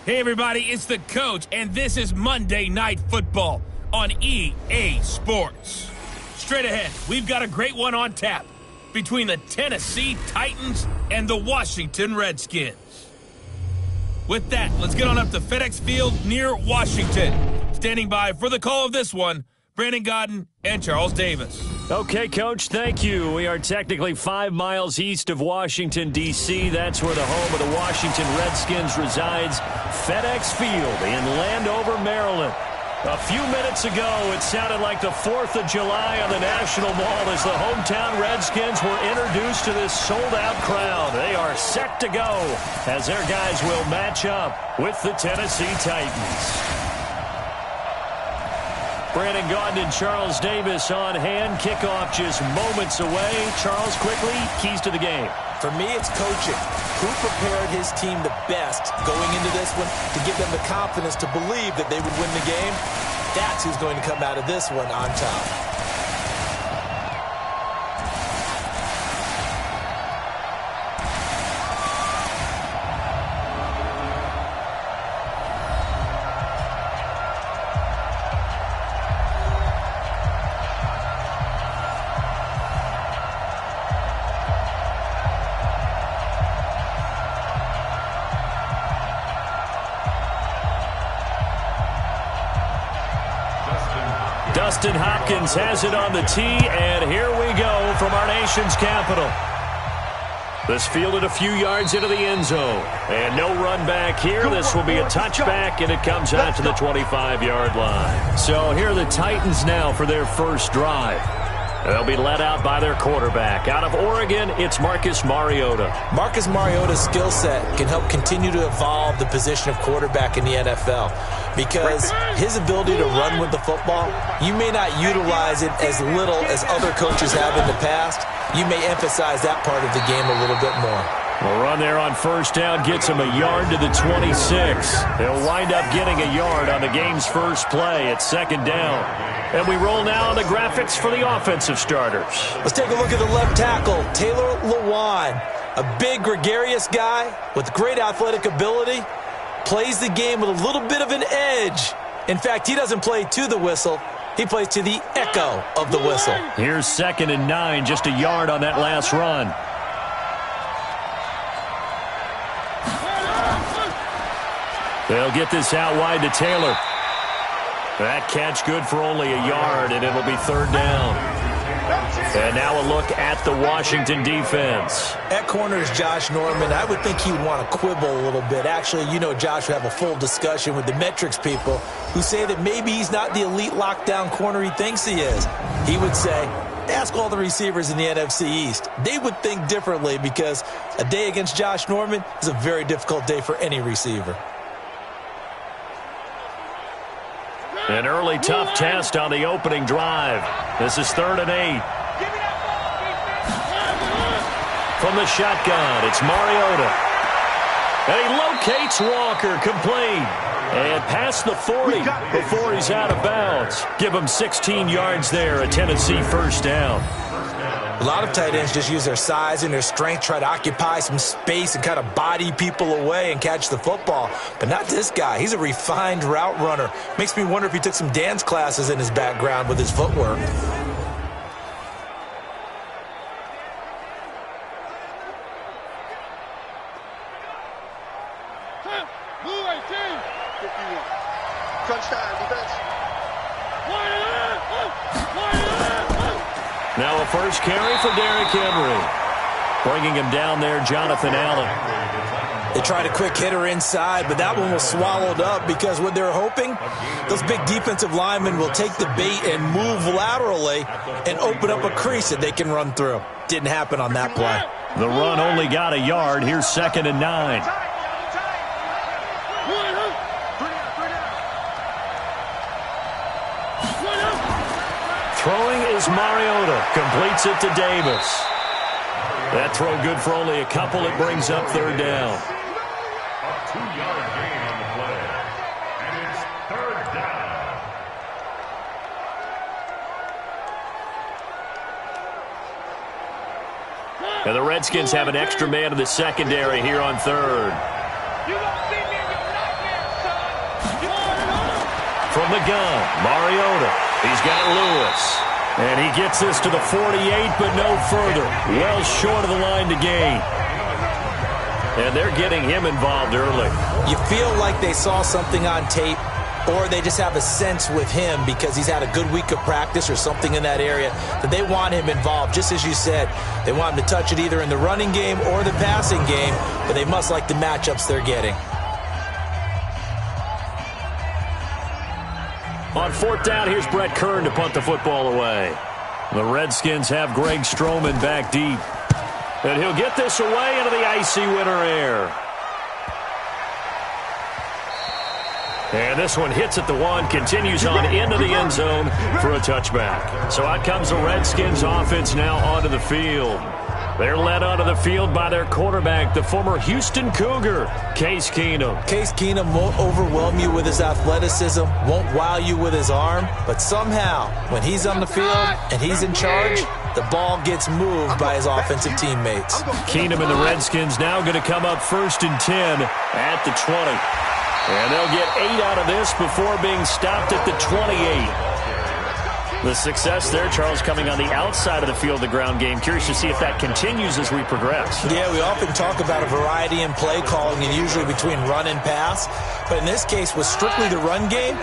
Hey everybody, it's the coach, and this is Monday Night Football on EA Sports. Straight ahead, we've got a great one on tap between the Tennessee Titans and the Washington Redskins. With that, let's get on up to FedEx Field near Washington. Standing by for the call of this one, Brandon Godden and Charles Davis. Okay, Coach, thank you. We are technically 5 miles east of Washington, D.C. That's where the home of the Washington Redskins resides, FedEx Field in Landover, Maryland. A few minutes ago, it sounded like the 4th of July on the National Mall as the hometown Redskins were introduced to this sold-out crowd. They are set to go as their guys will match up with the Tennessee Titans. Brandon Gaudin and Charles Davis on hand. Kickoff just moments away. Charles, quickly, keys to the game. For me, it's coaching. Who prepared his team the best going into this one to give them the confidence to believe that they would win the game? That's who's going to come out of this one on top. Dustin Hopkins has it on the tee, and here we go from our nation's capital. This fielded a few yards into the end zone, and no run back here. This will be a touchback, and it comes out to the 25-yard line. So here are the Titans now for their first drive. They'll be led out by their quarterback. Out of Oregon, it's Marcus Mariota. Marcus Mariota's skill set can help continue to evolve the position of quarterback in the NFL because his ability to run with the football, you may not utilize it as little as other coaches have in the past. You may emphasize that part of the game a little bit more. A run there on first down gets him a yard to the 26. He'll wind up getting a yard on the game's first play at second down. And we roll now on the graphics for the offensive starters. Let's take a look at the left tackle, Taylor Lewan. A big, gregarious guy with great athletic ability. Plays the game with a little bit of an edge. In fact, he doesn't play to the whistle. He plays to the echo of the whistle. Here's 2nd and 9, just a yard on that last run. They'll get this out wide to Taylor. That catch good for only a yard, and it'll be 3rd down. And now a look at the Washington defense. At corner is Josh Norman. I would think he would want to quibble a little bit. Actually, you know Josh would have a full discussion with the metrics people who say that maybe he's not the elite lockdown corner he thinks he is. He would say, ask all the receivers in the NFC East. They would think differently because a day against Josh Norman is a very difficult day for any receiver. An early tough test on the opening drive. This is 3rd and 8. From the shotgun, it's Mariota. And he locates Walker, complete. And past the 40 before he's out of bounds. Give him 16 yards there, a Tennessee first down. A lot of tight ends just use their size and their strength, try to occupy some space and kind of body people away and catch the football. But not this guy. He's a refined route runner. Makes me wonder if he took some dance classes in his background with his footwork. Now a first carry for Derrick Henry. Bringing him down there, Jonathan Allen. They tried a quick hitter inside, but that one was swallowed up because what they're hoping, those big defensive linemen will take the bait and move laterally and open up a crease that they can run through. Didn't happen on that play. The run only got a yard. Here's 2nd and 9. Throwing is Mariota. Completes it to Davis. That throw good for only a couple. It brings up 3rd down. A 2-yard gain on the play. And it's 3rd down. And the Redskins have an extra man in the secondary here on 3rd. You gonna see me in your nightmare. from the gun. Mariota. He's got Lewis. And he gets this to the 48, but no further. Well short of the line to gain. And they're getting him involved early. You feel like they saw something on tape, or they just have a sense with him because he's had a good week of practice or something in that area that they want him involved. Just as you said, they want him to touch it either in the running game or the passing game, but they must like the matchups they're getting. On fourth down, here's Brett Kern to punt the football away. The Redskins have Greg Stroman back deep. And he'll get this away into the icy winter air. And this one hits at the 1, continues on into the end zone for a touchback. So out comes the Redskins offense now onto the field. They're led onto the field by their quarterback, the former Houston Cougar, Case Keenum. Case Keenum won't overwhelm you with his athleticism, won't wow you with his arm, but somehow, when he's on the field and he's in charge, the ball gets moved by his offensive teammates. Keenum and the Redskins now going to come up 1st and 10 at the 20. And they'll get 8 out of this before being stopped at the 28. The success there, Charles, coming on the outside of the field, the ground game. Curious to see if that continues as we progress. Yeah, we often talk about a variety in play calling, and usually between run and pass. But in this case, with strictly the run game,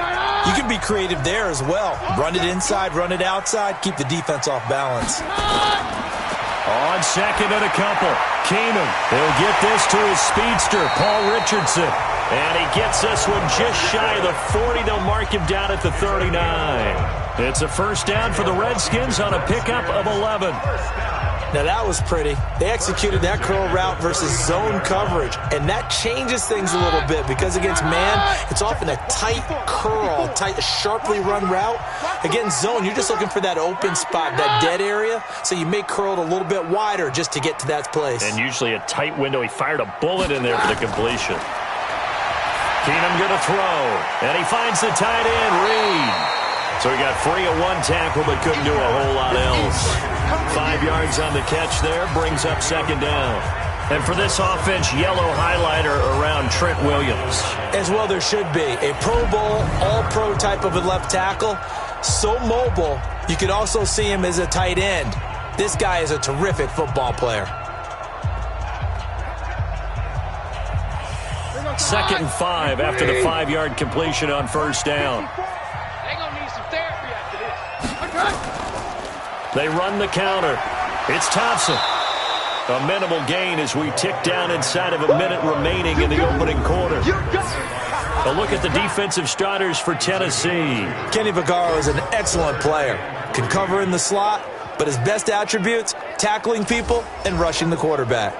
you can be creative there as well. Run it inside, run it outside, keep the defense off balance. On second and a couple, Keenum. He'll get this to his speedster, Paul Richardson. And he gets this one just shy of the 40. They'll mark him down at the 39. It's a first down for the Redskins on a pickup of 11. Now that was pretty. They executed that curl route versus zone coverage, and that changes things a little bit because against man, it's often a tight curl, tight, sharply run route. Against zone, you're just looking for that open spot, that dead area, so you may curl it a little bit wider just to get to that place. And usually a tight window. He fired a bullet in there for the completion. Keenum going to throw, and he finds the tight end, Reed. So he got free of one tackle but couldn't do a whole lot else. 5 yards on the catch there, brings up second down. And for this offense, yellow highlighter around Trent Williams. As well there should be. A Pro Bowl, all-pro type of a left tackle. So mobile, you could also see him as a tight end. This guy is a terrific football player. 2nd and 5 after the 5-yard completion on first down. They run the counter. It's Thompson. A minimal gain as we tick down inside of a minute remaining in the opening quarter. A look at the defensive starters for Tennessee. Kenny Vaccaro is an excellent player. Can cover in the slot, but his best attributes, tackling people and rushing the quarterback.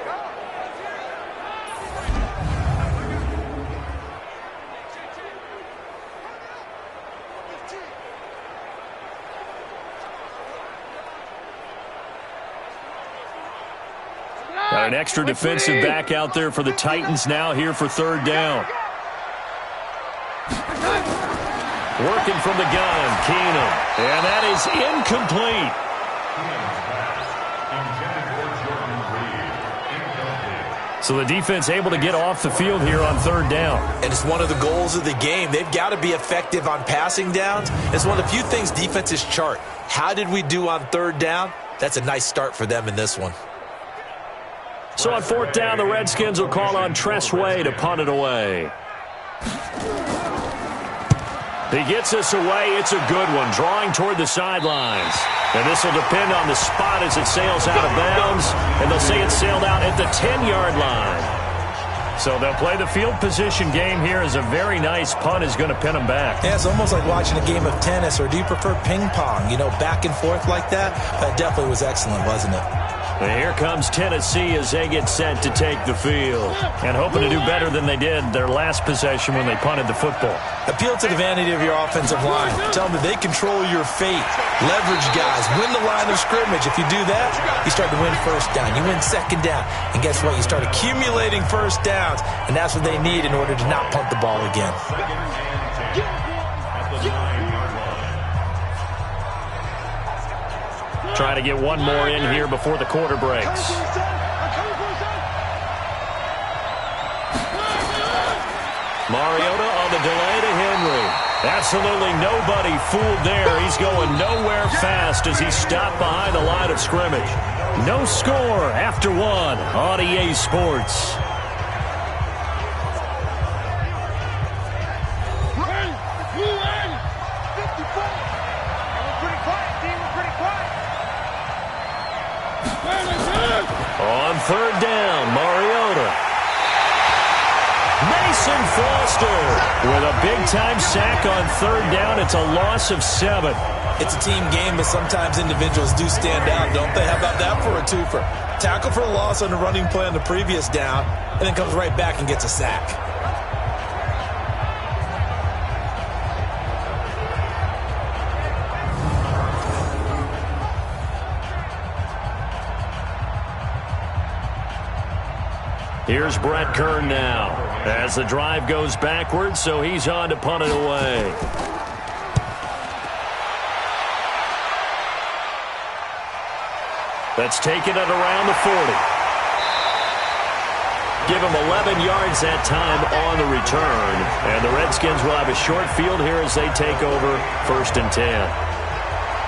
Got an extra defensive back out there for the Titans now here for third down. Working from the gun, Keenum. And that is incomplete. So the defense able to get off the field here on third down. And it's one of the goals of the game. They've got to be effective on passing downs. It's one of the few things defenses chart. How did we do on third down? That's a nice start for them in this one. So on fourth down, the Redskins will call on Tress Way to punt it away. He gets this away. It's a good one, drawing toward the sidelines. And this will depend on the spot as it sails out of bounds. And they'll say it sailed out at the 10-yard line. So they'll play the field position game here as a very nice punt is going to pin them back. Yeah, it's almost like watching a game of tennis, or do you prefer ping pong? You know, back and forth like that? That definitely was excellent, wasn't it? And here comes Tennessee as they get set to take the field. And hoping to do better than they did their last possession when they punted the football. Appeal to the vanity of your offensive line. Tell them that they control your fate. Leverage guys. Win the line of scrimmage. If you do that, you start to win first down. You win second down. And guess what? You start accumulating first downs. And that's what they need in order to not punt the ball again. Trying to get one more in here before the quarter breaks. Mariota on the delay to Henry. Absolutely nobody fooled there. He's going nowhere fast as he's stopped behind the line of scrimmage. No score after one on EA Sports. On third down, Mariota. Mason Foster with a big-time sack on third down. It's a loss of 7. It's a team game, but sometimes individuals do stand out, don't they? How about that for a twofer? Tackle for a loss on the running play on the previous down, and then comes right back and gets a sack. Here's Brett Kern now as the drive goes backwards, so he's on to punt it away. That's taken it around the 40. Give him 11 yards that time on the return, and the Redskins will have a short field here as they take over 1st and 10.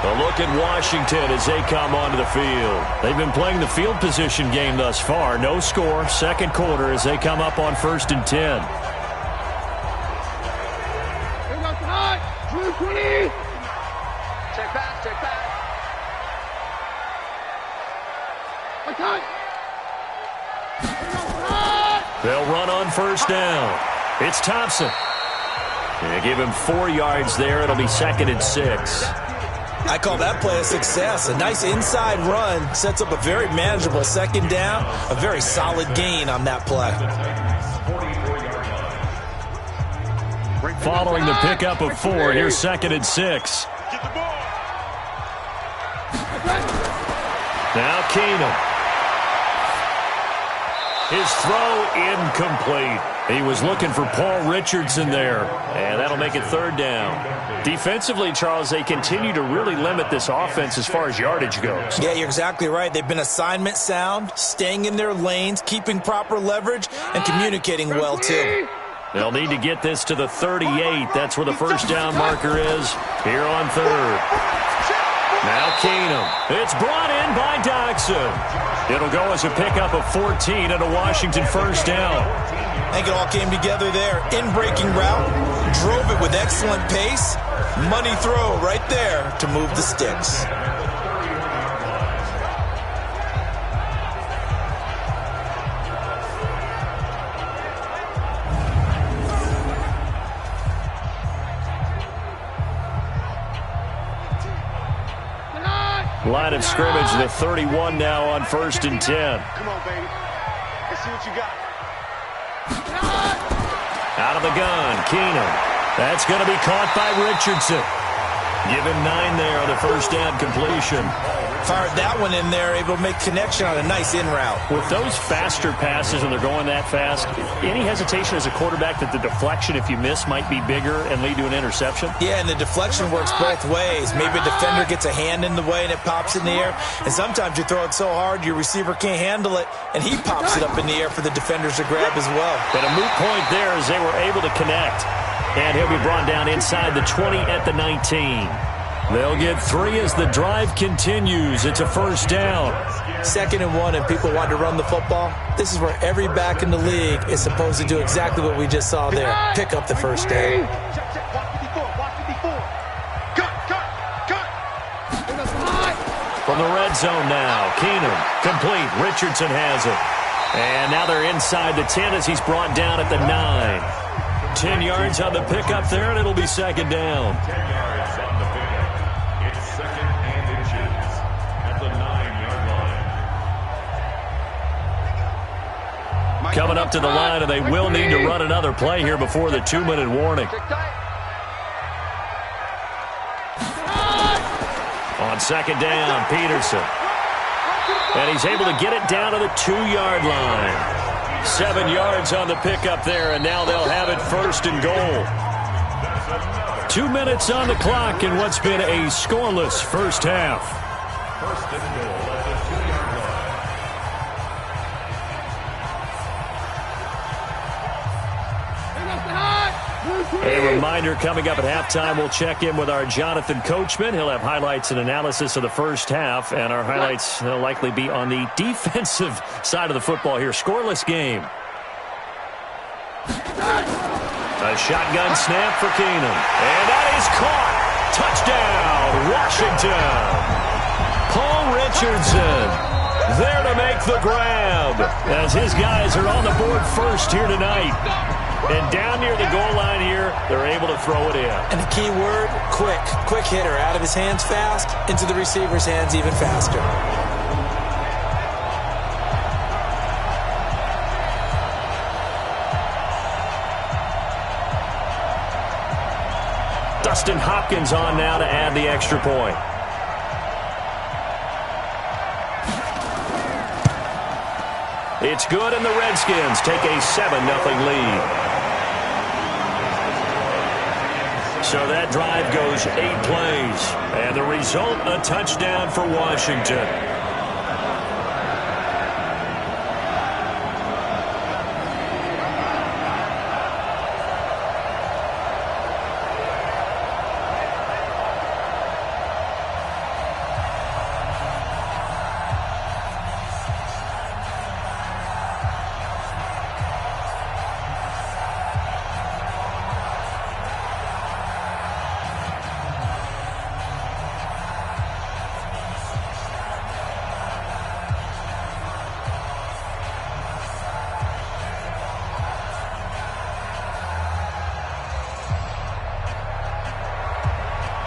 A look at Washington as they come onto the field. They've been playing the field position game thus far. No score, second quarter as they come up on 1st and 10. Check back, check back. They'll run on 1st down. It's Thompson. They give him 4 yards there. It'll be 2nd and 6. I call that play a success. A nice inside run sets up a very manageable 2nd down. A very solid gain on that play. Following the pickup of 4, here's 2nd and 6. Now Keenum. His throw incomplete. He was looking for Paul Richardson there, and that'll make it 3rd down. Defensively, Charles, they continue to really limit this offense as far as yardage goes. Yeah, you're exactly right. They've been assignment sound, staying in their lanes, keeping proper leverage, and communicating well, too. They'll need to get this to the 38. That's where the 1st down marker is here on 3rd. Now Keenum. It's brought in by Dodson. It'll go as a pickup of 14 and a Washington 1st down. I think it all came together there. In-breaking route, drove it with excellent pace. Money throw right there to move the sticks. Line of scrimmage, the 31 now on 1st and 10. Come on, baby. Let's see what you got. Out of the gun, Keenum. That's going to be caught by Richardson. Give him 9 there on the 1st down completion. Fired that one in there, able to make connection on a nice in route. With those faster passes when they're going that fast, any hesitation as a quarterback that the deflection, if you miss, might be bigger and lead to an interception? Yeah, and the deflection works both ways. Maybe a defender gets a hand in the way and it pops in the air. And sometimes you throw it so hard your receiver can't handle it, and he pops it up in the air for the defenders to grab as well. But a moot point there as they were able to connect. And he'll be brought down inside the 20 at the 19. They'll get 3 as the drive continues. It's a 1st down. 2nd and 1, and people want to run the football. This is where every back in the league is supposed to do exactly what we just saw there. Pick up the 1st down. From the red zone now, Keenum, complete. Richardson has it. And now they're inside the 10 as he's brought down at the 9. 10 yards on the pickup there, and it'll be 2nd down. 10 yards on the pickup. It's 2nd and inches at the 9-yard line. Coming up to the line, and they will need to run another play here before the 2-minute warning. On 2nd down, Peterson. And he's able to get it down to the 2-yard line. 7 yards on the pickup there, and now they'll have it 1st and goal. 2 minutes on the clock in what's been a scoreless first half. 1st and goal at the 2-yard line. A reminder, coming up at halftime, we'll check in with our Jonathan Coachman. He'll have highlights and analysis of the first half, and our highlights will likely be on the defensive side of the football here. Scoreless game. A shotgun snap for Keenum. And that is caught. Touchdown, Washington. Paul Richardson there to make the grab as his guys are on the board first here tonight. And down near the goal line here, they're able to throw it in. And the key word, quick. Quick hitter. Out of his hands fast, into the receiver's hands even faster. Dustin Hopkins on now to add the extra point. It's good, and the Redskins take a 7-0 lead. So that drive goes 8 plays, and the result, a touchdown for Washington.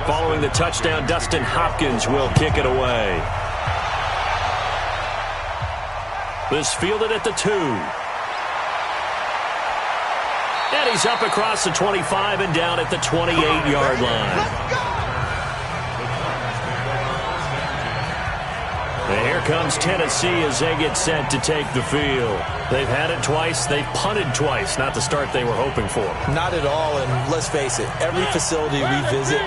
Following the touchdown, Dustin Hopkins will kick it away. This fielded at the 2. And he's up across the 25 and down at the 28-yard line. And here comes Tennessee as they get set to take the field. They've had it twice. They've punted twice. Not the start they were hoping for. Not at all, and let's face it, every facility we visit,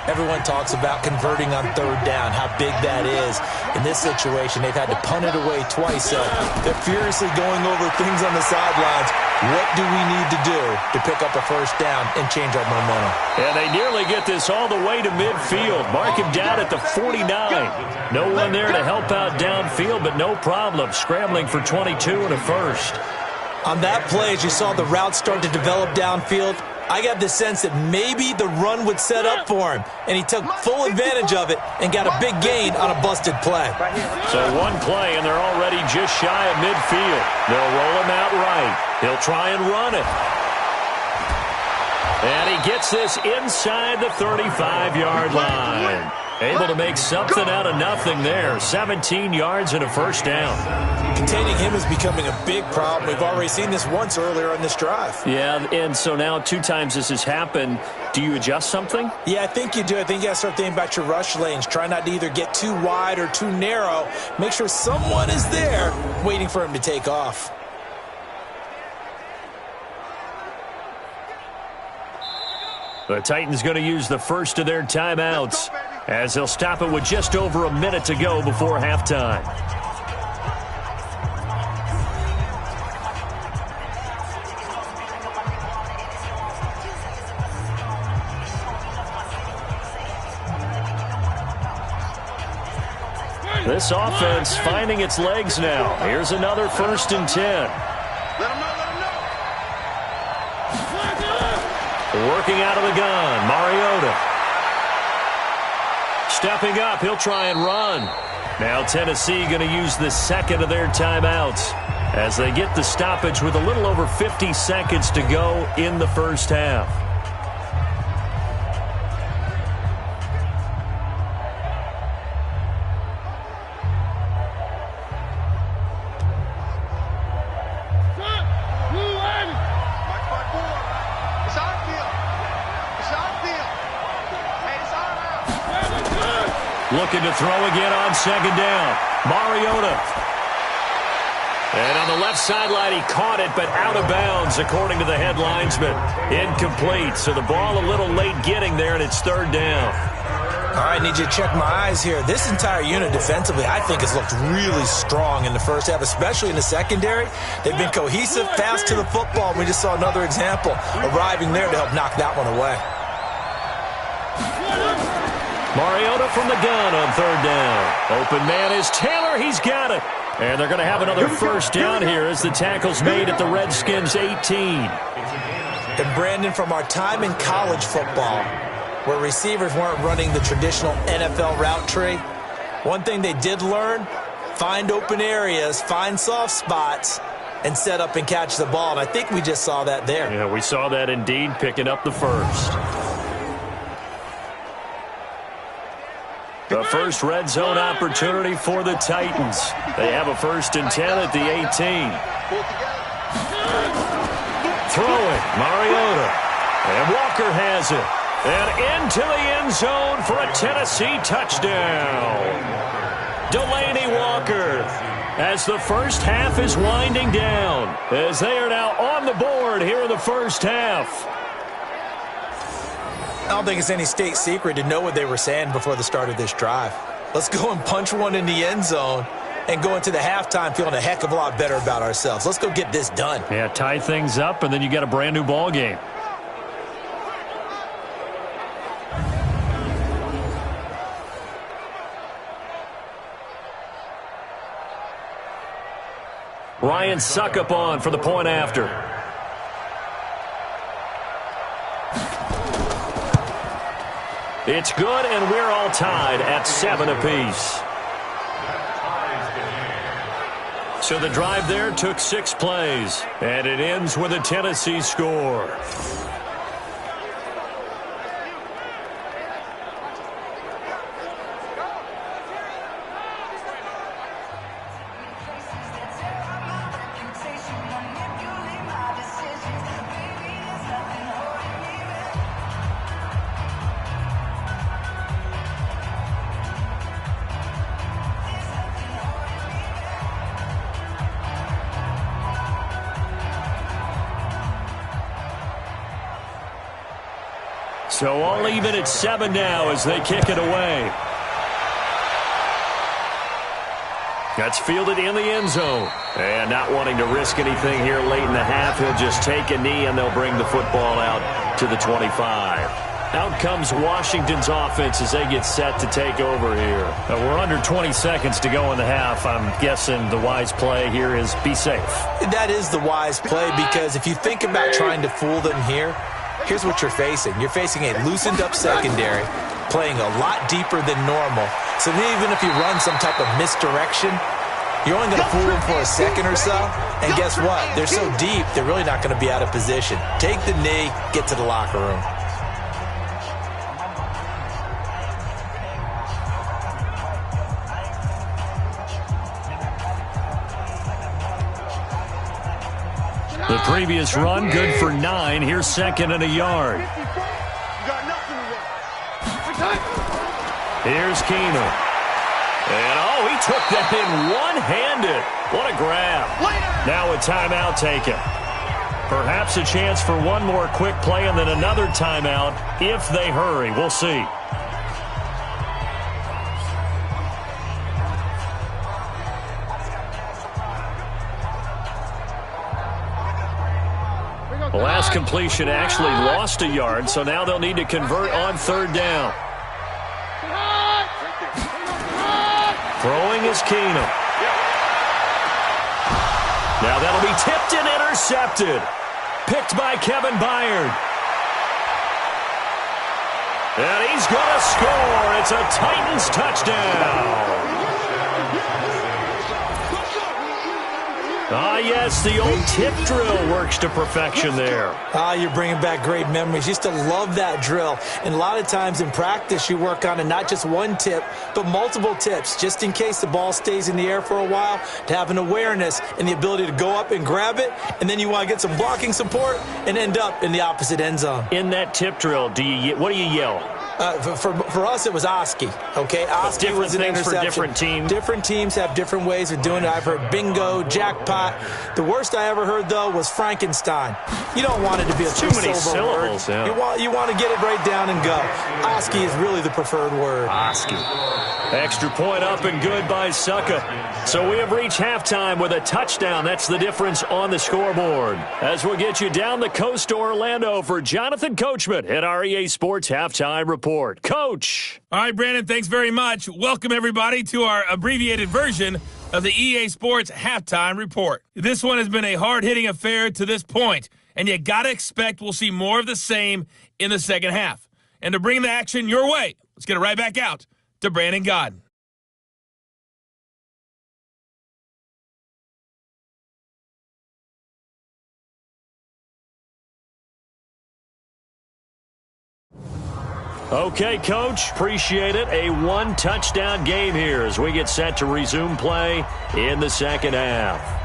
everyone talks about converting on third down, how big that is. In this situation, they've had to punt it away twice, so they're furiously going over things on the sidelines. What do we need to do to pick up a first down and change our momentum? And they nearly get this all the way to midfield. Mark him down at the 49. No one there to help out downfield, but no problem. Scrambling for 22 and a first. On that play, as you saw the route start to develop downfield, I got the sense that maybe the run would set up for him, and he took full advantage of it and got a big gain on a busted play. So one play, and they're already just shy of midfield. They'll roll him out right. He'll try and run it. And he gets this inside the 35-yard line. Able to make something out of nothing there. 17 yards and a first down. Containing him is becoming a big problem. We've already seen this once earlier on this drive. Yeah, and so now 2 times this has happened. Do you adjust something? Yeah, I think you do. I think you got to start thinking about your rush lanes. Try not to either get too wide or too narrow. Make sure someone is there waiting for him to take off. The Titans going to use the first of their timeouts as they'll stop it with just over a minute to go before halftime. This offense finding its legs now. Here's another 1st and 10. Working out of the gun, Mariota. Stepping up, he'll try and run. Now Tennessee going to use the second of their timeouts as they get the stoppage with a little over 50 seconds to go in the first half. Looking to throw again on 2nd down. Mariota. And on the left sideline, he caught it, but out of bounds, according to the head linesman. Incomplete, so the ball a little late getting there, and it's 3rd down. All right, need you to check my eyes here. This entire unit defensively, I think, has looked really strong in the first half, especially in the secondary. They've been cohesive, fast to the football. We just saw another example arriving there to help knock that one away. Mariota from the gun on third down. Open man is Taylor. He's got it. And they're going to have another first down here as the tackle's made at the Redskins' 18. And Brandon, from our time in college football, where receivers weren't running the traditional NFL route tree, one thing they did learn, find open areas, find soft spots, and set up and catch the ball. And I think we just saw that there. Yeah, we saw that indeed, picking up the first. The first red zone opportunity for the Titans. They have a 1st and 10 at the 18. Throwing, Mariota. And Walker has it. And into the end zone for a Tennessee touchdown. Delaney Walker, as the first half is winding down, as they are now on the board here in the first half. I don't think it's any state secret to know what they were saying before the start of this drive. Let's go and punch one in the end zone and go into the halftime feeling a heck of a lot better about ourselves. Let's go get this done. Yeah, tie things up, and then you get a brand new ball game. Ryan Suckup on for the point after. It's good, and we're all tied at 7 apiece. So the drive there took 6 plays, and it ends with a Tennessee score. So all even at 7 now as they kick it away. That's fielded in the end zone. And not wanting to risk anything here late in the half, he'll just take a knee and they'll bring the football out to the 25. Out comes Washington's offense as they get set to take over here. We're under 20 seconds to go in the half. I'm guessing the wise play here is be safe. That is the wise play, because if you think about trying to fool them here, here's what you're facing. You're facing a loosened-up secondary, playing a lot deeper than normal. So even if you run some type of misdirection, you're only going to fool them for a second or so. And guess what? They're so deep, they're really not going to be out of position. Take the knee, get to the locker room. The previous run, good for 9. Here's 2nd and a yard. Here's Keenum. And, oh, he took that in one-handed. What a grab. Now a timeout taken. Perhaps a chance for one more quick play and then another timeout if they hurry. We'll see. The last completion actually lost a yard, so now they'll need to convert on 3rd down. Throwing is Keenum. Now that'll be tipped and intercepted. Picked by Kevin Byard. And he's going to score. It's a Titans touchdown. Ah, yes, the old tip drill works to perfection there. Ah, you're bringing back great memories. Used to love that drill. And a lot of times in practice, you work on it, not just one tip, but multiple tips, just in case the ball stays in the air for a while, to have an awareness and the ability to go up and grab it, and then you want to get some blocking support and end up in the opposite end zone. In that tip drill, what do you yell? For us, it was Oski. Okay, Oski was an interception. For different teams. Different teams have different ways of doing it. I've heard bingo, jackpot. lot. The worst I ever heard, though, was Frankenstein. You don't want it to be a too many syllable syllables. word. Yeah. You want to get it right down and go. Oski is really the preferred word. Oski. Extra point up and good by Succa. So we have reached halftime with a touchdown. That's the difference on the scoreboard. As we'll get you down the coast to Orlando for Jonathan Coachman at our EA Sports Halftime Report. Coach. All right, Brandon, thanks very much. Welcome, everybody, to our abbreviated version of the EA Sports Halftime Report. This one has been a hard-hitting affair to this point, and you got to expect we'll see more of the same in the second half. And to bring the action your way, let's get it right back out to Brandon Godden. Okay, Coach, appreciate it. A one-touchdown game here as we get set to resume play in the second half.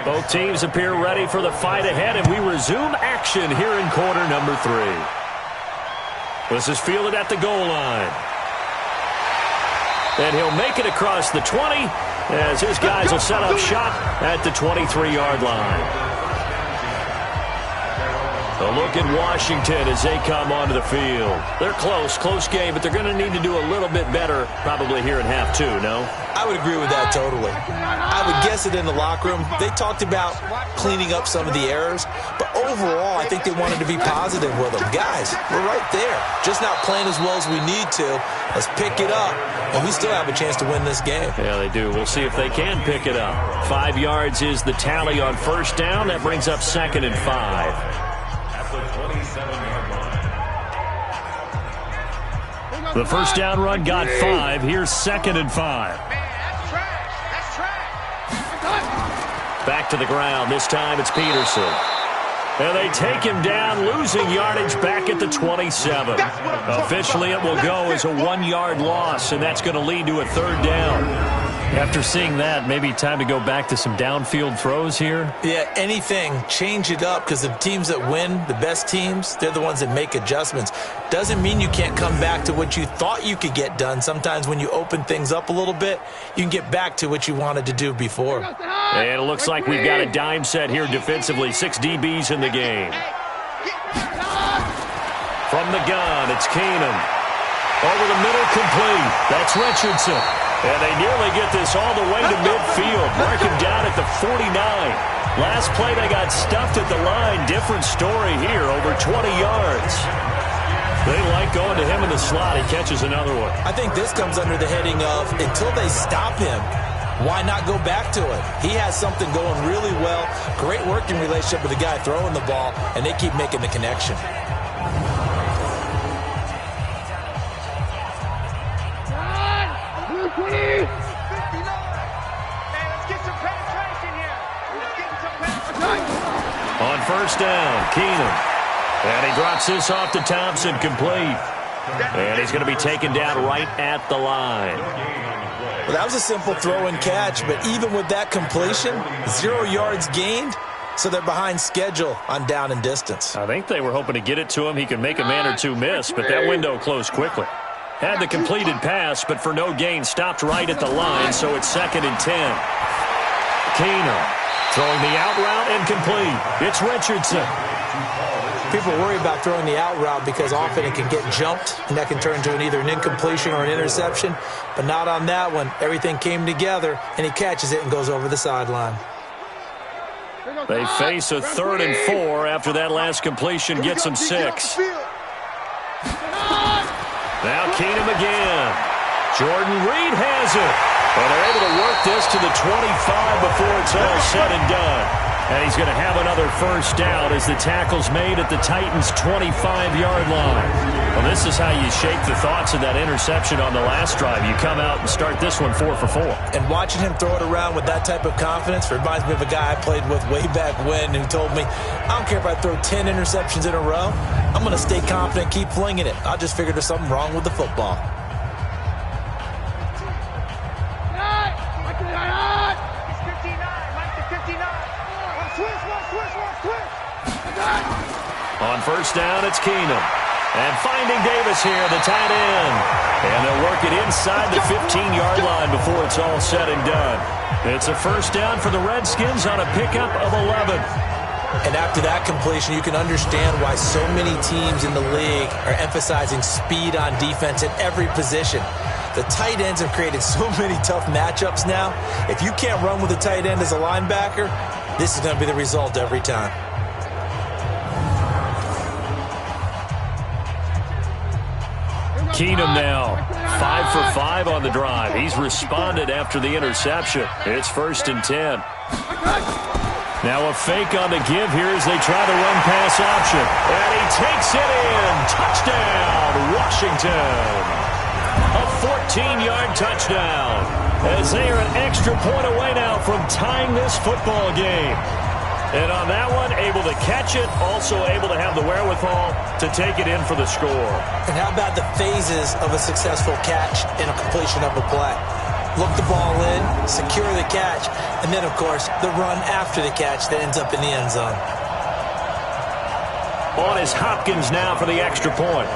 Both teams appear ready for the fight ahead, and we resume action here in quarter number 3. This is fielded at the goal line. And he'll make it across the 20 as his guys will set up shop at the 23-yard line. A look at Washington as they come onto the field. They're close game, but they're going to need to do a little bit better probably here in half 2, no? I would agree with that totally. I would guess it in the locker room. They talked about cleaning up some of the errors, but overall, I think they wanted to be positive with them. Guys, we're right there. Just not playing as well as we need to. Let's pick it up, and we still have a chance to win this game. Yeah, they do. We'll see if they can pick it up. 5 yards is the tally on first down. That brings up 2nd and 5. The first down run got 5. Here's 2nd and 5. Back to the ground. This time it's Peterson. And they take him down, losing yardage back at the 27. Officially, it will go as a 1-yard loss, and that's going to lead to a 3rd down. After seeing that, maybe time to go back to some downfield throws here? Yeah, anything. Change it up, because the teams that win, the best teams, they're the ones that make adjustments. Doesn't mean you can't come back to what you thought you could get done. Sometimes when you open things up a little bit, you can get back to what you wanted to do before. And it looks like we've got a dime set here defensively. 6 DBs in the game. From the gun, it's Keenum. Over the middle, complete. That's Richardson. And they nearly get this all the way to midfield. Mark him down at the 49. Last play, they got stuffed at the line. Different story here, over 20 yards. They like going to him in the slot. He catches another one. I think this comes under the heading of, until they stop him, why not go back to it? He has something going really well. Great working relationship with the guy throwing the ball, and they keep making the connection. On first down, Keenum. And he drops this off to Thompson, complete. And he's going to be taken down right at the line. Well, that was a simple throw and catch, but even with that completion, 0 yards gained, so they're behind schedule on down and distance. I think they were hoping to get it to him. He could make a man or two miss, but that window closed quickly. Had the completed pass, but for no gain, stopped right at the line, so it's 2nd and 10. Keenum throwing the out route and complete. It's Richardson. People worry about throwing the out route because often it can get jumped, and that can turn into either an incompletion or an interception, but not on that one. Everything came together, and he catches it and goes over the sideline. They face a 3rd and 4 after that last completion gets them 6. Now Keenum again. Jordan Reed has it. And they're able to work this to the 25 before it's all said and done. And he's going to have another first down as the tackle's made at the Titans' 25-yard line. Well, this is how you shake the thoughts of that interception on the last drive. You come out and start this one 4 for 4. And watching him throw it around with that type of confidence reminds me of a guy I played with way back when who told me, I don't care if I throw 10 interceptions in a row. I'm going to stay confident, keep flinging it. I just figured there's something wrong with the football. On first down, it's Keenum. And finding Davis here, the tight end. And they'll work it inside the 15-yard line before it's all said and done. It's a first down for the Redskins on a pickup of 11. And after that completion, you can understand why so many teams in the league are emphasizing speed on defense in every position. The tight ends have created so many tough matchups now. If you can't run with a tight end as a linebacker, this is going to be the result every time. Keenum now, 5 for 5 on the drive. He's responded after the interception. It's 1st and 10. Now a fake on the give here as they try the run-pass option. And he takes it in. Touchdown, Washington. A 14-yard touchdown. As they are an extra point away now from tying this football game. And on that one, able to catch it, also able to have the wherewithal to take it in for the score. And how about the phases of a successful catch and a completion of a play? Look the ball in, secure the catch, and then, of course, the run after the catch that ends up in the end zone. On is Hopkins now for the extra point.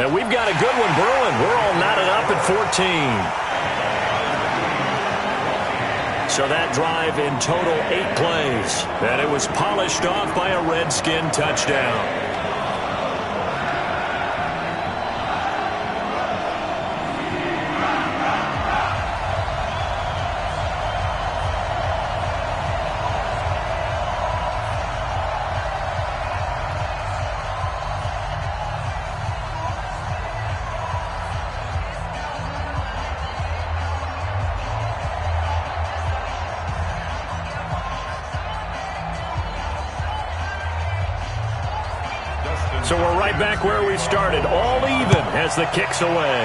And we've got a good one brewing. We're all knotted up at 14. So that drive in total 8 plays. And it was polished off by a Redskin touchdown. So we're right back where we started, all even as the kick's away.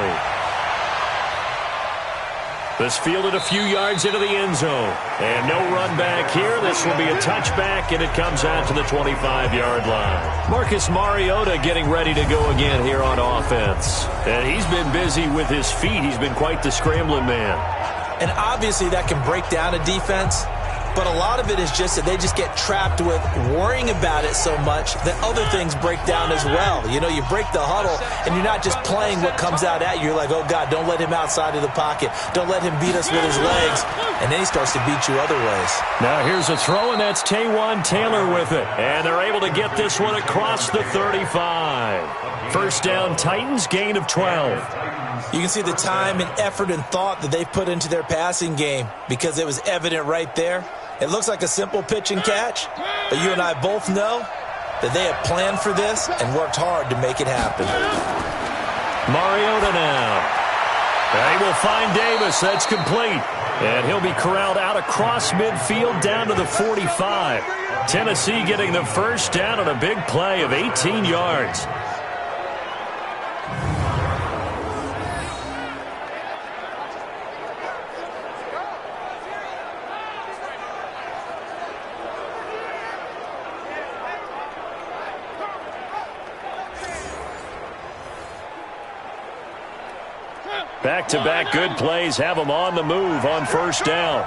This fielded a few yards into the end zone. And no run back here. This will be a touchback, and it comes out to the 25-yard line. Marcus Mariota getting ready to go again here on offense. And he's been busy with his feet. He's been quite the scrambling man. And obviously that can break down a defense. But a lot of it is just that they just get trapped with worrying about it so much that other things break down as well. You know, you break the huddle, and you're not just playing what comes out at you. You're like, oh, God, don't let him outside of the pocket. Don't let him beat us with his legs. And then he starts to beat you other ways. Now here's a throw, and that's Taywan Taylor with it. And they're able to get this one across the 35. First down, Titans, gain of 12. You can see the time and effort and thought that they've put into their passing game because it was evident right there. It looks like a simple pitch and catch, but you and I both know that they have planned for this and worked hard to make it happen. Mariota now. He will find Davis. That's complete. And he'll be corralled out across midfield down to the 45. Tennessee getting the first down on a big play of 18 yards. Back-to-back good plays have them on the move on first down.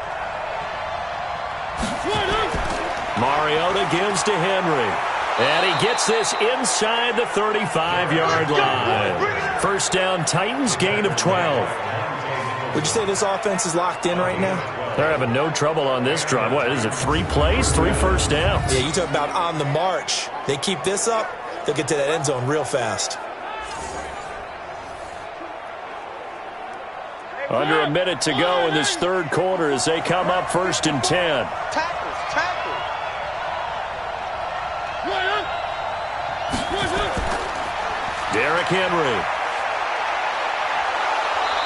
Mariota gives to Henry. And he gets this inside the 35-yard line. First down, Titans, gain of 12. Would you say this offense is locked in right now? They're having no trouble on this drive. What is it, 3 plays, 3 first downs? Yeah, you talk about on the march. They keep this up, they'll get to that end zone real fast. Under a minute to go in this third quarter as they come up 1st and 10. Tackle. Derrick Henry.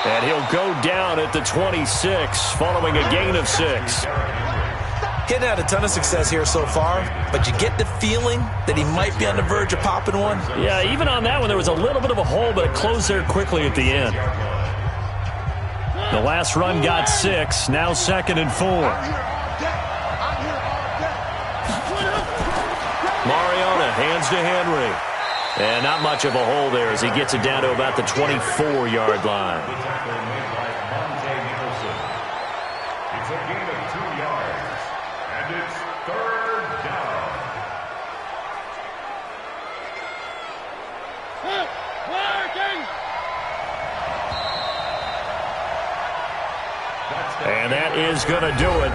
And he'll go down at the 26 following a gain of 6. Hadn't had a ton of success here so far, but you get the feeling that he might be on the verge of popping one. Yeah, even on that one, there was a little bit of a hole, but it closed there quickly at the end. The last run got 6, now 2nd and 4. Mariota hands to Henry. And not much of a hole there as he gets it down to about the 24-yard line. It's a gain of 2 yards, and it's 3rd down. And that is going to do it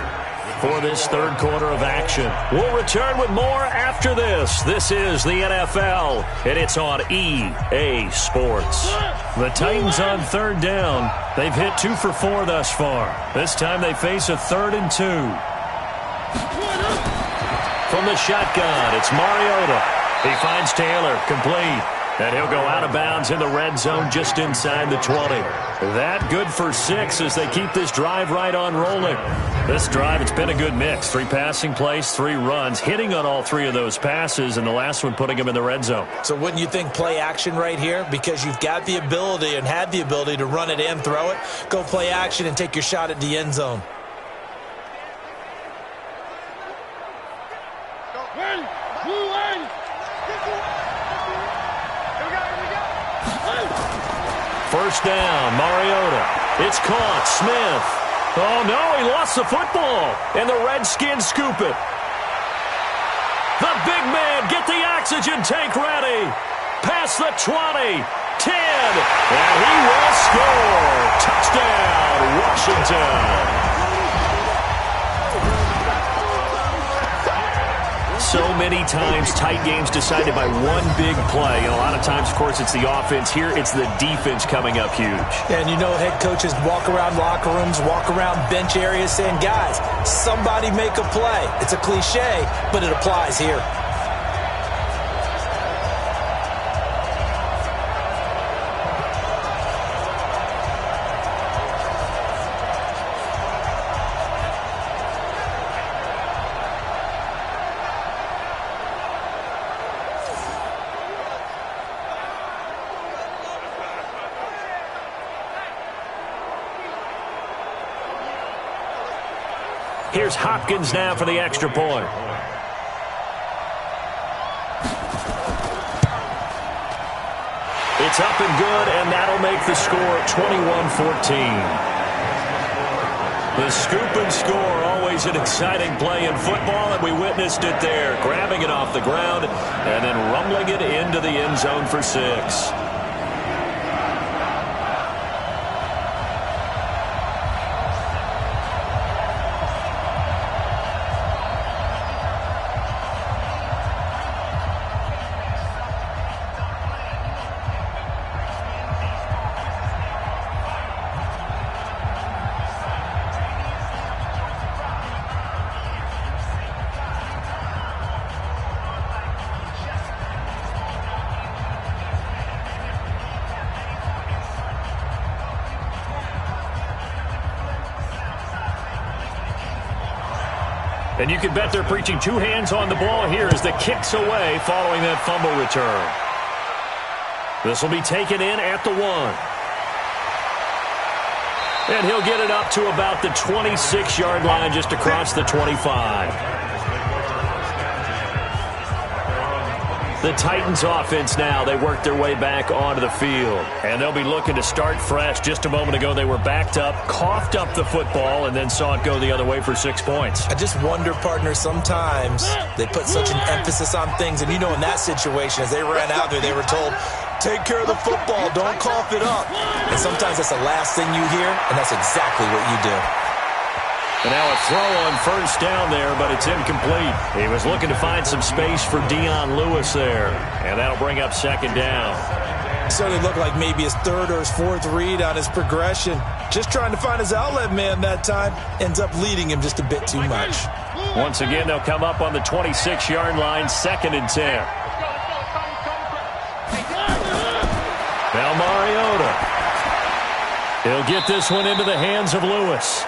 for this third quarter of action. We'll return with more after this. This is the NFL, and it's on EA Sports. The Titans on 3rd down. They've hit 2 for 4 thus far. This time they face a 3rd and 2. From the shotgun, it's Mariota. He finds Taylor, complete. And he'll go out of bounds in the red zone just inside the 20. That good for 6 as they keep this drive right on rolling. This drive, it's been a good mix. 3 passing plays, 3 runs, hitting on all 3 of those passes, and the last one putting him in the red zone. So wouldn't you think play action right here? Because you've got the ability and had the ability to run it and throw it. Go play action and take your shot at the end zone. First down, Mariota. It's caught. Smith. Oh, no, he lost the football. And the Redskins scoop it. The big man, get the oxygen tank ready. Past the 20, 10, and he will score. Touchdown, Washington. So many times tight games decided by one big play. And a lot of times, of course, it's the offense. Here, it's the defense coming up huge. And you know head coaches walk around locker rooms, walk around bench areas saying, guys, somebody make a play. It's a cliche, but it applies here. Here's Hopkins now for the extra point. It's up and good, and that'll make the score 21-14. The scoop and score, always an exciting play in football, and we witnessed it there, grabbing it off the ground and then rumbling it into the end zone for 6. And you can bet they're preaching 2 hands on the ball here as the kick's away following that fumble return. This will be taken in at the 1. And he'll get it up to about the 26-yard line just across the 25. The Titans offense now, they work their way back onto the field. And they'll be looking to start fresh. Just a moment ago, they were backed up, coughed up the football, and then saw it go the other way for 6 points. I just wonder, partner, sometimes they put such an emphasis on things. And you know, in that situation, as they ran out there, they were told, take care of the football, don't cough it up. And sometimes that's the last thing you hear, and that's exactly what you do. And now a throw on first down there, but it's incomplete. He was looking to find some space for Dion Lewis there. And that'll bring up 2nd down. Certainly looked like maybe his 3rd or his 4th read on his progression. Just trying to find his outlet man that time. Ends up leading him just a bit too much. Once again, they'll come up on the 26-yard line, 2nd and 10. Now Mariota. He'll get this one into the hands of Lewis.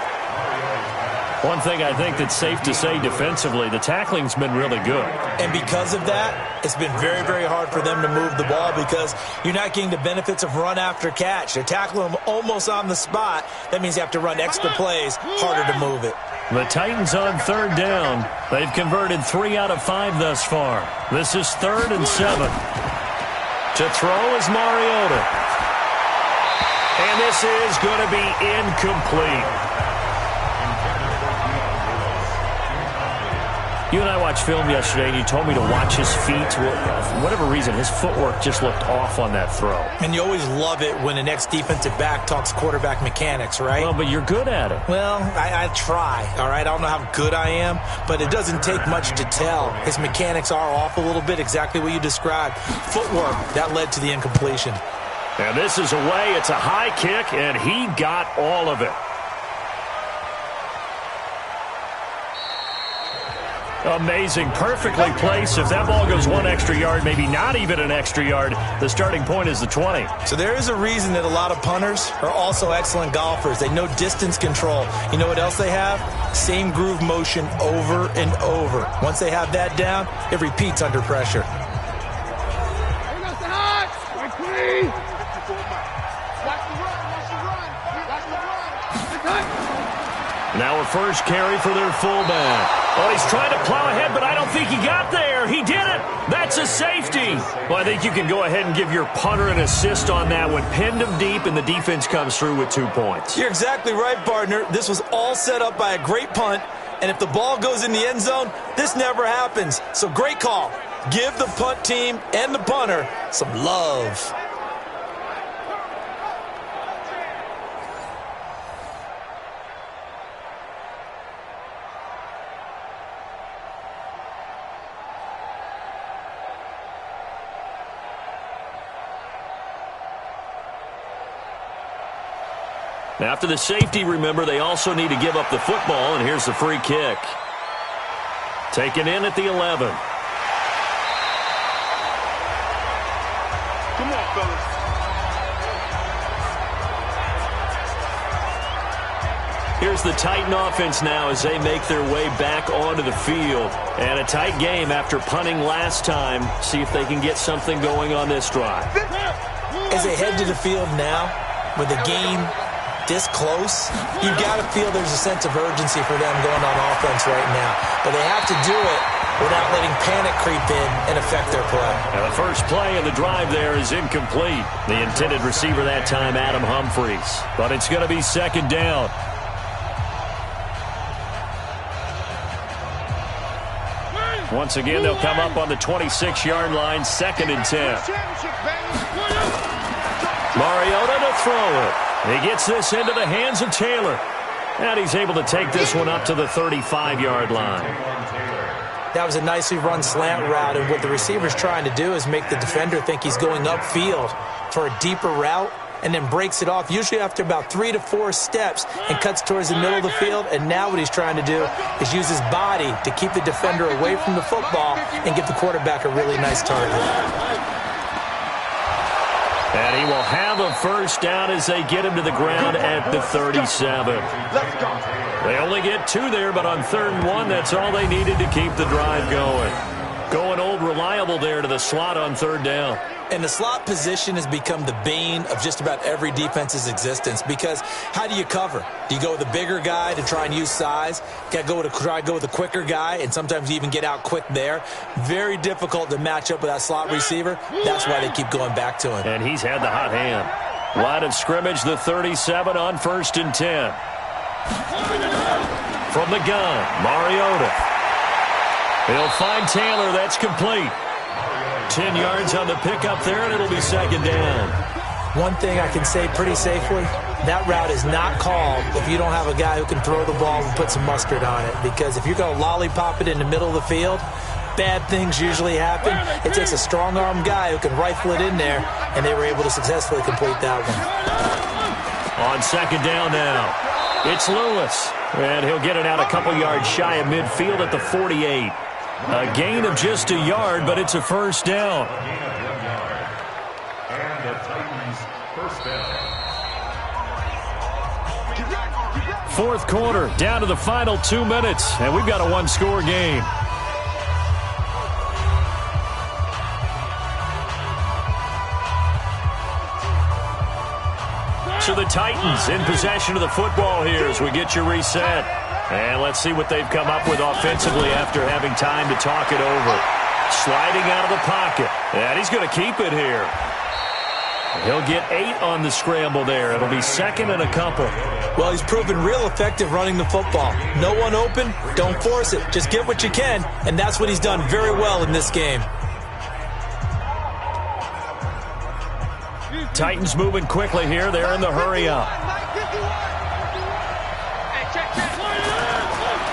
One thing I think that's safe to say defensively, the tackling's been really good. And because of that, it's been very, very hard for them to move the ball because you're not getting the benefits of run after catch. They're tackling them almost on the spot. That means you have to run extra plays, harder to move it. The Titans on third down. They've converted 3 out of 5 thus far. This is 3rd and 7. To throw is Mariota. And this is going to be incomplete. You and I watched film yesterday, and you told me to watch his feet. Well, for whatever reason, his footwork just looked off on that throw. And you always love it when the next defensive back talks quarterback mechanics, right? Well, but you're good at it. Well, I try, all right? I don't know how good I am, but it doesn't take much to tell. His mechanics are off a little bit, exactly what you described. Footwork, that led to the incompletion. And this is away. It's a high kick, and he got all of it. Amazing, perfectly placed. If that ball goes 1 extra yard, maybe not even an extra yard, the starting point is the 20. So there is a reason that a lot of punters are also excellent golfers. They know distance control. You know what else they have? Same groove motion over and over. Once they have that down, it repeats under pressure. Now a first carry for their fullback. Oh, he's trying to plow ahead, but I don't think he got there. He did it. That's a safety. Well, I think you can go ahead and give your punter an assist on that one. Pinned him deep, and the defense comes through with 2 points. You're exactly right, partner. This was all set up by a great punt, and if the ball goes in the end zone, this never happens. So great call. Give the punt team and the punter some love. After the safety, remember, they also need to give up the football, and here's the free kick. Taken in at the 11. Come on, fellas. Here's the Titan offense now as they make their way back onto the field. And a tight game after punting last time. See if they can get something going on this drive. As they head to the field now, with the game this close, you've got to feel there's a sense of urgency for them going on offense right now. But they have to do it without letting panic creep in and affect their play. And the first play of the drive there is incomplete. The intended receiver that time, Adam Humphries. But it's going to be 2nd down. Once again, they'll come up on the 26-yard line, 2nd and 10. Mariota to throw it. He gets this into the hands of Taylor. And he's able to take this one up to the 35-yard line. That was a nicely run slant route, and what the receiver's trying to do is make the defender think he's going upfield for a deeper route and then breaks it off, usually after about 3 to 4 steps, and cuts towards the middle of the field. And now what he's trying to do is use his body to keep the defender away from the football and give the quarterback a really nice target. And he will have a first down as they get him to the ground at the 37. They only get 2 there, but on 3rd and 1, that's all they needed to keep the drive going. Going old reliable there to the slot on 3rd down. And the slot position has become the bane of just about every defense's existence, because how do you cover? Do you go with a bigger guy to try and use size? Got to try to go with a quicker guy, and sometimes you even get out quick there. Very difficult to match up with that slot receiver. That's why they keep going back to him. And he's had the hot hand. Line of scrimmage, the 37 on 1st and 10. From the gun, Mariota. He'll find Taylor. That's complete. 10 yards on the pickup there, and it'll be 2nd down. One thing I can say pretty safely, that route is not called if you don't have a guy who can throw the ball and put some mustard on it. Because if you're going to lollipop it in the middle of the field, bad things usually happen. It takes a strong-arm guy who can rifle it in there, and they were able to successfully complete that one. On 2nd down now, it's Lewis. And he'll get it out a couple yards shy of midfield at the 48. A gain of just a yard, but it's a first down. And the Titans' first down. Fourth quarter, down to the final 2 minutes, and we've got a one-score game. So the Titans in possession of the football here as we get you reset. And let's see what they've come up with offensively after having time to talk it over. Sliding out of the pocket. And he's going to keep it here. He'll get 8 on the scramble there. It'll be second and a couple. Well, he's proven real effective running the football. No one open, don't force it. Just get what you can, and that's what he's done very well in this game. Titans moving quickly here. They're in the hurry up.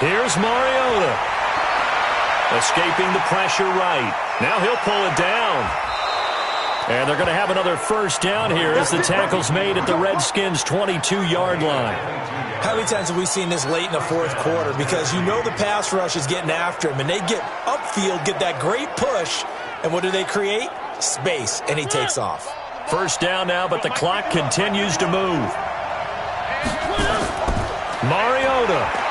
Here's Mariota. Escaping the pressure right. Now he'll pull it down. And they're going to have another first down here as the tackle's made at the Redskins' 22-yard line. How many times have we seen this late in the fourth quarter? Because you know the pass rush is getting after him, and they get upfield, get that great push, and what do they create? Space, and he takes off. First down now, but the clock continues to move. Mariota.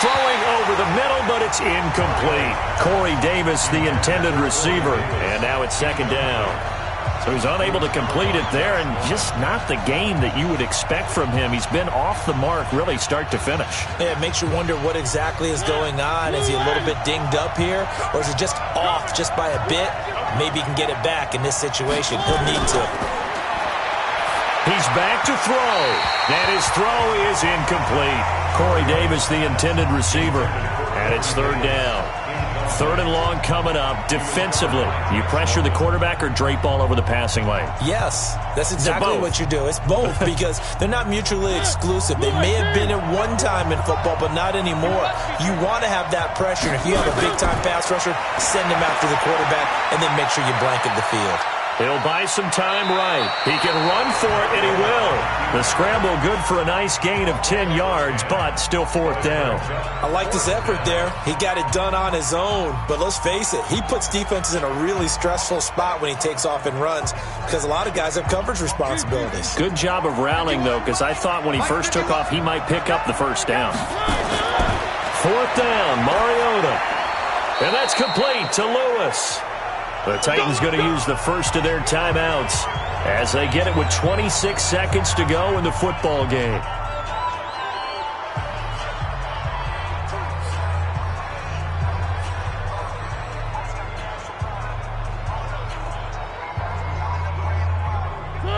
Throwing over the middle, but it's incomplete. Corey Davis, the intended receiver. And now it's second down. So he's unable to complete it there, and just not the game that you would expect from him. He's been off the mark really start to finish. Yeah, it makes you wonder what exactly is going on. Is he a little bit dinged up here, or is it just off just by a bit? Maybe he can get it back in this situation. He'll need to. He's back to throw. And his throw is incomplete. Corey Davis, the intended receiver. And it's third down. Third and long coming up. Defensively, you pressure the quarterback or drape all over the passing lane? Yes, that's exactly what you do. It's both because they're not mutually exclusive. They may have been at one time in football, but not anymore. You want to have that pressure. If you have a big-time pass rusher, send him after the quarterback and then make sure you blanket the field. He'll buy some time right. He can run for it, and he will. The scramble good for a nice gain of 10 yards, but still fourth down. I liked his effort there. He got it done on his own. But let's face it, he puts defenses in a really stressful spot when he takes off and runs because a lot of guys have coverage responsibilities. Good job of rallying, though, because I thought when he first took off, he might pick up the first down. Fourth down, Mariota. And that's complete to Lewis. The Titans going to use the first of their timeouts as they get it with 26 seconds to go in the football game.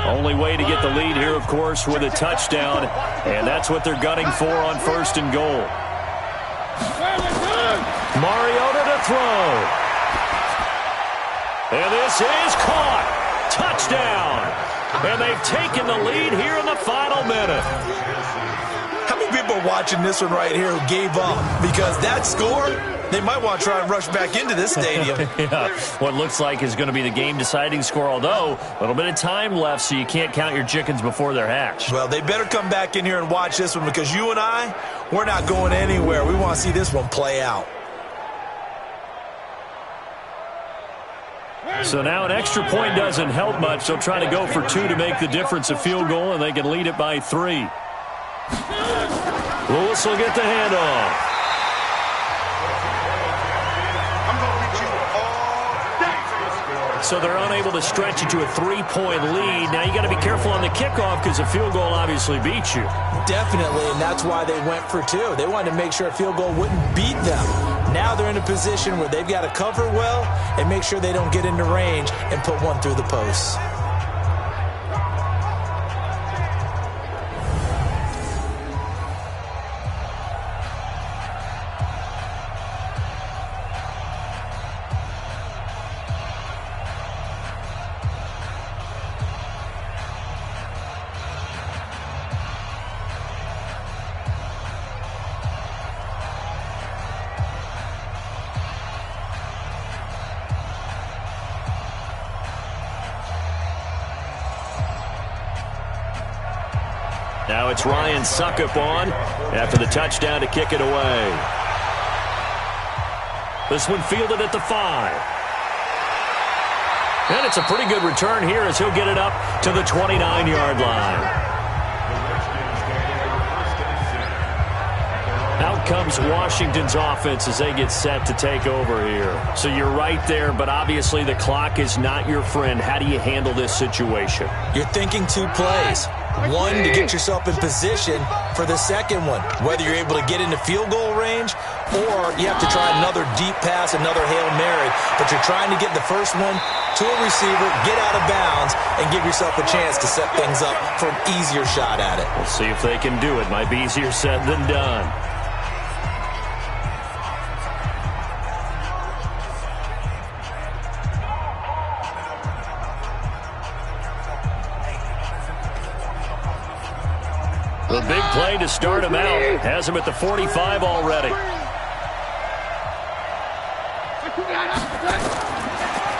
Only way to get the lead here, of course, with a touchdown, and that's what they're gunning for on first and goal. Mariota to throw. And this is caught. Touchdown. And they've taken the lead here in the final minute. How many people are watching this one right here who gave up? Because that score, they might want to try and rush back into this stadium. Yeah, what looks like is going to be the game-deciding score, although a little bit of time left, so you can't count your chickens before they're hatched. Well, they better come back in here and watch this one because you and I, we're not going anywhere. We want to see this one play out. So now an extra point doesn't help much. They'll try to go for 2 to make the difference a field goal, and they can lead it by 3. Lewis will get the handoff. So they're unable to stretch it to a 3-point lead. Now you got to be careful on the kickoff because a field goal obviously beats you. Definitely, and that's why they went for 2. They wanted to make sure a field goal wouldn't beat them. Now they're in a position where they've got to cover well and make sure they don't get into range and put one through the posts. Now it's Ryan Suckup on after the touchdown to kick it away. This one fielded at the 5. And it's a pretty good return here as he'll get it up to the 29-yard line. Out comes Washington's offense as they get set to take over here. So you're right there, but obviously the clock is not your friend. How do you handle this situation? You're thinking 2 plays. One, to get yourself in position for the second one, whether you're able to get into field goal range or you have to try another deep pass, another Hail Mary. But you're trying to get the first one to a receiver, get out of bounds, and give yourself a chance to set things up for an easier shot at it. We'll see if they can do it. Might be easier said than done. The big play to start him out. Has him at the 45 already.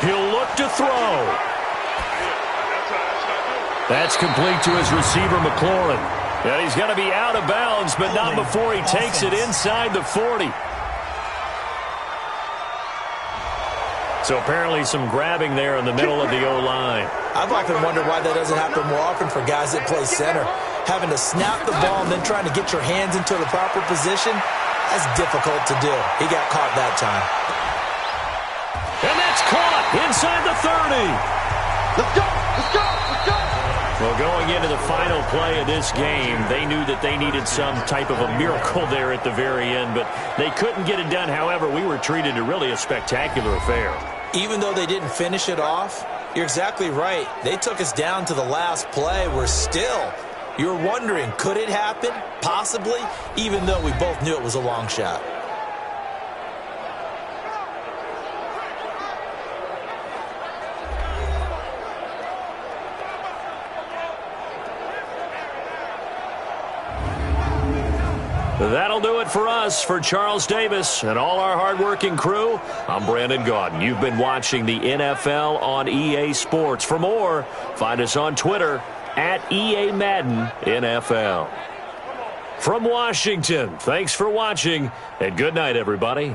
He'll look to throw. That's complete to his receiver, McLaurin. And he's going to be out of bounds, but not before he takes it inside the 40. So apparently some grabbing there in the middle of the O-line. I've often wondered why that doesn't happen more often for guys that play center. Having to snap the ball and then trying to get your hands into the proper position, that's difficult to do. He got caught that time. And that's caught inside the 30. Let's go! Let's go! Let's go! Well, going into the final play of this game, they knew that they needed some type of a miracle there at the very end, but they couldn't get it done. However, we were treated to really a spectacular affair. Even though they didn't finish it off, you're exactly right. They took us down to the last play. We're still, you're wondering, could it happen? Possibly, even though we both knew it was a long shot. That'll do it for us. For Charles Davis and all our hardworking crew, I'm Brandon Gaudin. You've been watching the NFL on EA Sports. For more, find us on Twitter at EA Madden NFL. From Washington, thanks for watching, and good night, everybody.